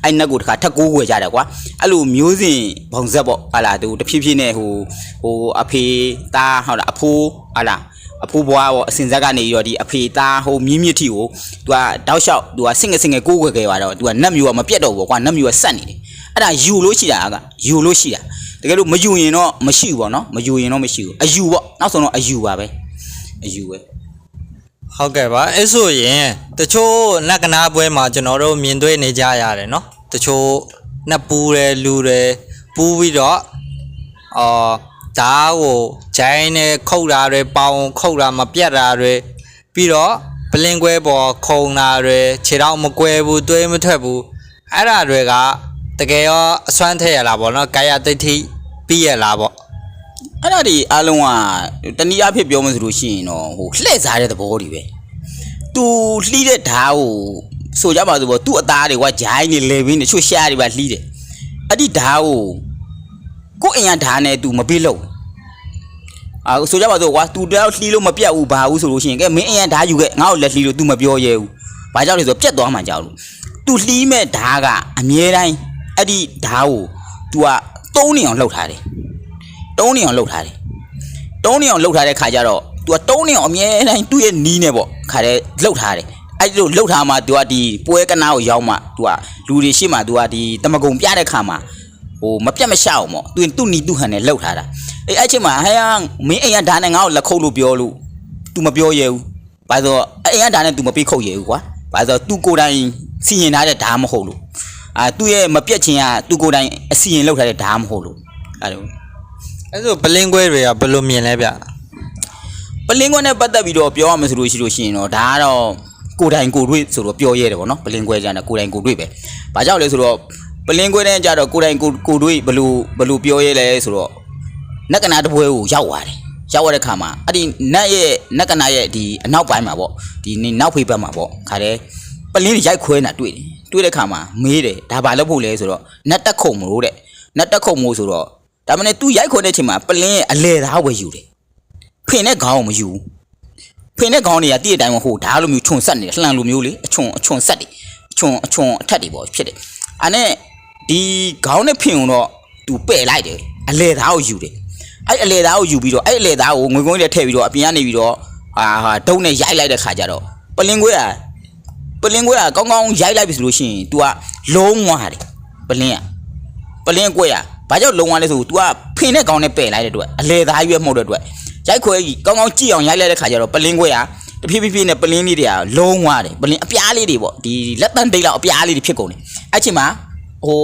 အဲ့နက်ကိုတခါထက်ကိုးဝယ်ကြတယ်ကွာအဲ့လိုမျိုးစဉ်ဘောင်ဆက်ပေါ့ဟာလာသူတဖြည်းဖြည်းနဲ့ဟိုအဖေသားဟုတ်လားအဖိုးဟာလာအဖိုးဘွားပေါ့အစင်ဆက်ကနေပြီးတော့ဒီအဖေသားဟိုမြင်းမြစ်ထီကိုသူကတောက်လျှောက်သူကစင်ငယ်ကိုးဝယ်ခဲ့ပါတော့သူကနတ်မျိုးကမပြတ်တော့ဘူးကွာနတ်မျိုးကဆက်နေတယ်အဲ့ဒါယူလို့ရှိတာကယူလို့ရှိတာတကယ်လို့မယူရင်တော့မရှိဘူးပေါ့နော်မယူရင်တော့မရှိဘူးအယူပေါ့နောက်ဆုံးတော့အယူပါပဲအယူပဲဟုတ်ကဲ့ပါအဲ့ဆိုရင်တချို့နက်ကနာပွဲမှာကျွန်တော်တို့မြင်တွေ့နေကြရတယ်နော်တချို့နက်ပူးတယ်လူတယ်ပူးပြီးတော့ဓာတ်ကိုဂျိုင်းနဲ့ခုတ်တာတွေပေါင်ခုတ်တာမပြတ်တာတွေပြီးတော့ပလင်းကွဲပေါ်ခုံတာတွေခြေထောက်မကွဲဘူးသွေးမထွက်ဘူးအဲ့ဒါတွေကတကယ်ရောအစွမ်းထည့်ရလားပေါ့နော်ကာယတိတ်ထိပြီးရလားပေါ့အဲ့ဒါဒီအားလုံးကတနည်းအားဖြင့်ပြောမှဆိုလို့ရှိရင်တော့ဟိုလှည့်စားတဲ့သဘောတွေပဲသူလှီးတဲ့ဓာတ်ကိုဆိုကြပါစို့ပေါ့သူ့အသားတွေကဂျိုင်းနေလေဘင်းနေချို့ရှားတွေပါလှီးတယ်အဲ့ဒီဓာတ်ကိုအိမ်ကဓာတ်နဲ့သူမပေးလို့ဆိုကြပါစို့ကွာသူတယောက်လှီးလို့မပြတ်ဘူးဘာဘူးဆိုလို့ရှိရင်ကဲမင်းအိမ်ကဓာတ်ယူခဲ့ငါ့ကိုလက်လှီးလို့ तू မပြောရဲဘူးဘာကြောင့်လဲဆိုတော့ပြတ်သွားမှကြောက်လို့ तू လှီးမဲ့ဓာတ်ကအမြဲတမ်းအဲ့ဒီဓာတ်ကို तू က3နေအောင်လှုပ်ထားတယ်3နေအောင်လှုပ်ထားတယ်3နေအောင်လှုပ်ထားတဲ့ခါကျတော့ तू က3နေအောင်အမြဲတမ်းသူ့ရဲ့နီးနဲ့ပေါ့ခါတဲ့လှုပ်ထားတယ်အဲ့လိုလှုပ်ထားမှ तू ကဒီပွဲကနာကိုရောက်မှ तू ကလူတွေရှေ့မှာ तू ကဒီတမကုံပြတဲ့ခါမှာဟိုမပြတ်မရှောက်ပေါ့သူ့နီးသူ့ဟန်နဲ့လှုပ်ထားတာအဲ့ချိန်မှာဟဲ့မင်းအိမ်ကဓာတ်နဲ့ငါ့ကိုလက်ခုပ်လို့ပြောလို့ तू မပြောရဲဘူးဘာလို့အိမ်ကဓာတ်နဲ့ तू မပေးခုတ်ရဲဘူးကွာဘာလို့ तू ကိုယ်တိုင်စီရင်ထားတဲ့ဓာတ်မဟုတ်လို့သူ့ရဲ့မပြတ်ခြင်းက तू ကိုယ်တိုင်အစီရင်လှုပ်ထားတဲ့ဓာတ်မဟုတ်လို့အဲ့ဆိုပလင်းကွဲတွေကဘယ်လိုမြင်လဲဗျပလင်းကွဲနဲ့ပတ်သက်ပြီးတော့ပြောရမယ်ဆိုလို့ရှိရင်တော့ဒါကတော့ကိုယ်တိုင်ကိုယ်တွေ့ဆိုတော့ပြောရဲတယ်ဗောနော်ပလင်းကွဲကြတယ်ကိုယ်တိုင်ကိုယ်တွေ့ပဲဘာကြောင့်လဲဆိုတော့ပလင်းကွဲတဲ့ကြတော့ကိုယ်တိုင်ကိုယ်တွေ့ဘယ်လိုပြောရဲလဲဆိုတော့နက်ကနာတပွဲကိုရောက်သွားတယ်ရောက်ရတဲ့ခါမှာအဲ့ဒီနက်ကနာရဲ့ဒီအနောက်ပိုင်းမှာပေါ့ဒီနောက်ဖေးဘက်မှာပေါ့ခါတဲ့ပလင်းရိုက်ခွဲနေတာတွေ့တဲ့ခါမှာမေးတယ်ဒါဘာလုပ်ဖို့လဲဆိုတော့နက်တက်ခုံမို့တဲ့နက်တက်ခုံမို့ဆိုတော့ဒါမှမဟုတ် तू ရိုက်ခွဲတဲ့အချိန်မှာပလင်းရဲ့အလဲသားပဲယူတယ်ဖင်နဲ့ခေါင်းကိုမယူဖင်နဲ့ခေါင်းတွေကတည့်တဲ့အတိုင်းဟိုဓာတ်လိုမျိုးခြုံဆက်နေတယ်လှန်လိုမျိုးလေအချုံဆက်တယ်အချုံအထက်တွေပေါ့ဖြစ်တယ်အဲ့နဲ့ဒီခေါင်းနဲ့ဖင်ုံတော့ तू ပဲ့လိုက်တယ်အလဲသားကိုယူတယ်အဲ့အလဲသားကိုယူပြီးတော့အဲ့အလဲသားကိုငွေကုန်းနဲ့ထည့်ပြီးတော့အပြင်ကနေပြီးတော့ဒုံနဲ့ရိုက်လိုက်တဲ့ခါကျတော့ပလင်းကွဲကကောင်းကောင်းရိုက်လိုက်ပြီဆိုလို့ရှိရင် तू ကလုံးဝတယ်ပလင်းကွဲဘာကြောင့်လုံးဝလဲဆို तू ကဖင်နဲ့ခေါင်းနဲ့ပဲ့လိုက်တဲ့အတွက်အလဲသားရွက်မှုတဲ့အတွက်ရိုက်ခွဲကြီးကောင်းကောင်းကြည့်အောင်ရိုက်လိုက်တဲ့ခါကျတော့ပလင်းကွဲတဖြည်းဖြည်းနဲ့ပလင်းလေးတွေကလုံးဝတယ်ပလင်းအပြားလေးတွေပေါ့ဒီလက်တန်းတိတ်လောက်အပြားလေးတွေဖြစ်ကုန်တယ်အဲ့ချိန်မှာ